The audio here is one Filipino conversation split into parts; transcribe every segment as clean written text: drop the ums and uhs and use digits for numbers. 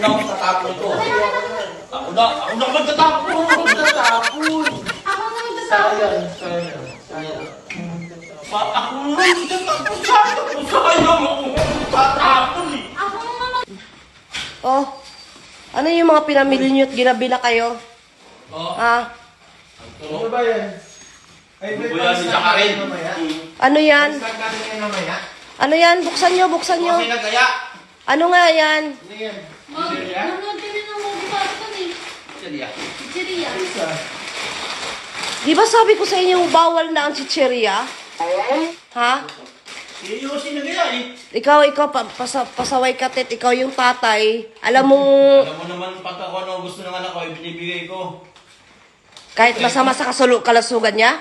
na akong tatapon ito. Ako na magtatapon. Ako na magtatapon. Sayang. Ako na magtatapon. Sayang mo. Tatapon eh. Oh, ano yung mga pinamili nyo at ginabi na kayo? Oh. Ha? Ano ba yan? Ay, Ano ba yan, isa ka rin? Ano yan? Start natin ngayon mamaya. Ano yan? Buksan nyo, buksan nyo. Kasi nagaya. Ano nga yan? Ano yan? Nanonood kami ng movie para ito eh. Sige. Pizzeria. Isa. Di ba sabi ko sa inyo bawal na ang chicheria? Ha? Seryosin nagaya eh. Ikaw, pasaway ka, Tet. Ikaw yung tatay. Alam mo, Alam mo naman pagka kung ano gusto ng anak ko, binibigay ko. kahit masama sa kalasugan niya?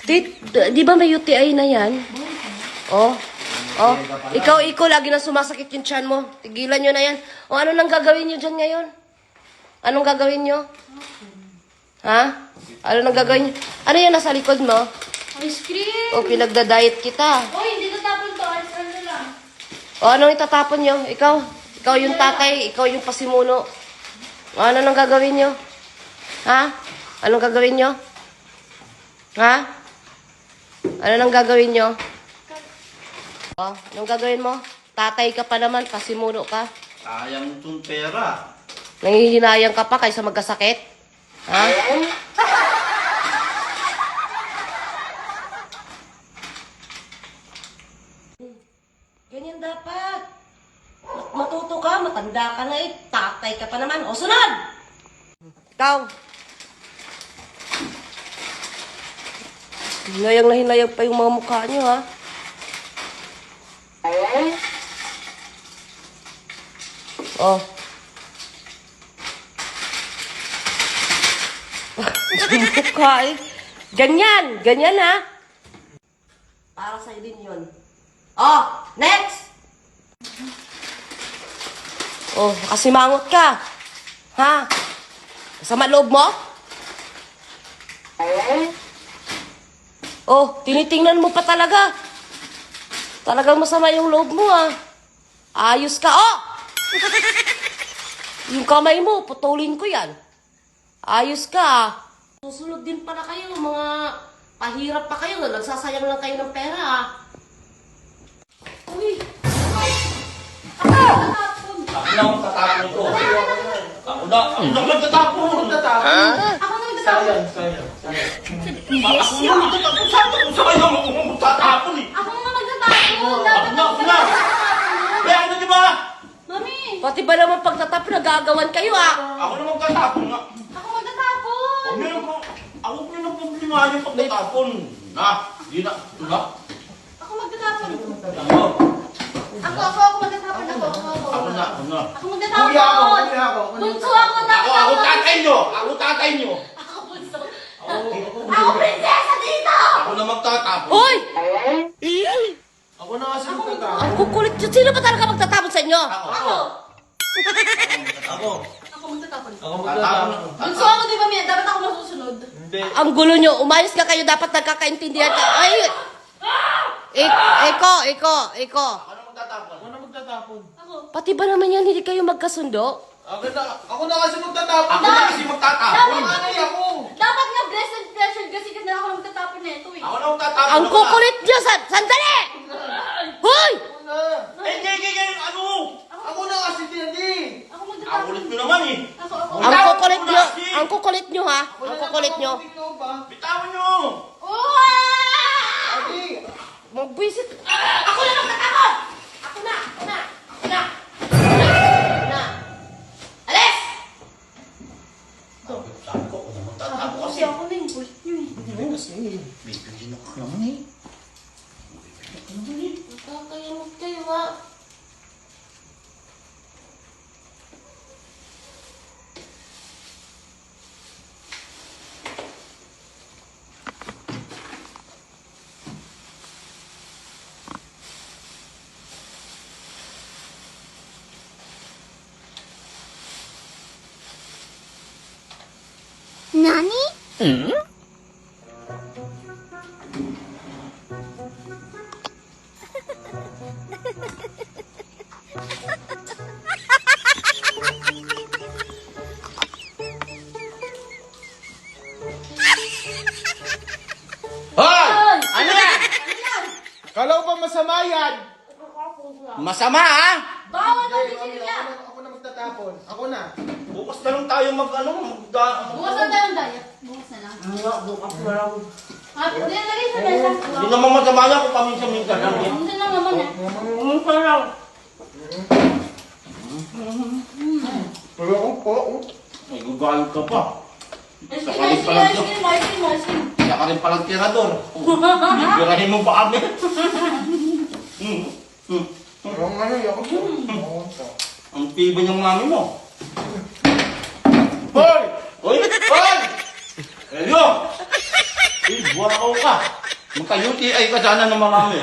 Di ba may UTI na yan? Oh. Oh. Ikaw, lagi na sumasakit yung tiyan mo. Tigilan nyo na yan. O ano nang gagawin nyo dyan ngayon? Anong gagawin nyo? Ha? Ano nang gagawin nyo? Ano yan nasa likod mo? Ice cream. O pinagda-diet kita. Oy, hindi natapon to. Ano lang. O anong itatapon nyo? Ikaw yung tatay, ikaw yung pasimuno. O ano nang gagawin nyo? Ha? Anong gagawin nyo? Ha? Ano nang gagawin nyo? O, anong gagawin mo? Tatay ka pa naman, pasimuno ka. Sayang itong pera. Nangihinayang ka pa kaysa magkasakit? Ha? Ganyan dapat. Matuto ka, matanda ka na eh. Tatay ka pa naman. O, sunod! Ikaw. Hinayang na hinayang pa yung mga mukha nyo, ha? Oh. Yung mukha eh. Ganyan. Ganyan, ha? Para sa'yo din yun. Oh, next! Oh, nakasimangot ka. Ha? Kasama loob mo? Oh, tinitingnan mo pa talaga. Talagang masama yung loob mo, ah. Ayos ka, oh! Yung kamay mo, putulin ko yan. Ayos ka, ah. Susunod din pala kayo, mga pahirap pa kayo. Nagsasayang lang kayo ng pera, ah. Uy! Ako na magtatapon ito. Ako na magtatapon. Ako na magtatapon. Sayang. Ako na magtatapon. Sayang mo magtatapon eh. Ako nga magtatapon. Dapat Ako na. Kaya ako na di ba? Mami, Pati ba naman pagtatap nagagawan kayo, ah? Ako na magtatapon nga. ako magtatapon. Ako na lang problema yung pagtatapon. Di na. Ako magtatapon. Ako. Ako magtatapon. Ako na. Ako magtatapon. Kuya ako. Bunso ako, dapat Ako tatay nyo. Ako tatay nyo. Ako bunso. Ako prinsesa dito. Ako na magtatapon. Uy! Ako na kasi magtatapon. Ang kukulit nyo. Sino ba talaga magtatapon sa inyo? Ako. Ako magtatapon. Ako Tatapon. Bunso ako, di ba, Mia? Dapat ako masusunod. Hindi. Ang gulo nyo. Umayos ka kayo. Dapat nagkakaintindihan ka. Ay! Eko. Ako na magtatapon. Ako na magtatapon. Ako. Pati ba naman yan hindi kayo magkasundo? Ako na kasi magtatapon. Ako na kasi magtatapon. Ako. Dapat nga blessed pleasure kasi kasi ako lang magtatapon na ito eh. Ako na magtatapon. Ang kukulit nyo. Sandali! Hoy! Ako na. Ano? Ako na kasi hindi. Ako Ang magtatapon. kulit nyo naman eh. Ako. Ang kukulit nyo ha. Ang kukulit nyo. Bitawan nyo. Adi. Magbisit. Ako na magtatapon! Ako na! Alis! Sabi ko, ako na magtatapon kasi. Ako na yung kulit nyo eh. Bibigyan ako naman eh. Magkakayamot kayo ha. Nani? magbabayad. Masama ha? Bawal Hindi, na mami, niya. ako na magtatapon. Ako na. Bukas na lang tayo Bukas na tayo diet. Bukas na lang. Bukas na lang. Hindi, lagay sa mesa. Hindi naman masama yan kung paminsan-minsan lang. eh. Hindi lang naman eh. Bukas na lang. Pero ako po. May gugalit ka pa. Ice cream. Kaya ka rin palang tirador. Bibirahin mo pa kami. Pero ano, ako po. Ako po. Ang tiba niyang mami mo. Hoy! Hoy! Hoy! Elio! Buwakaw ka. Magka-UTI ka sana ng mga mami.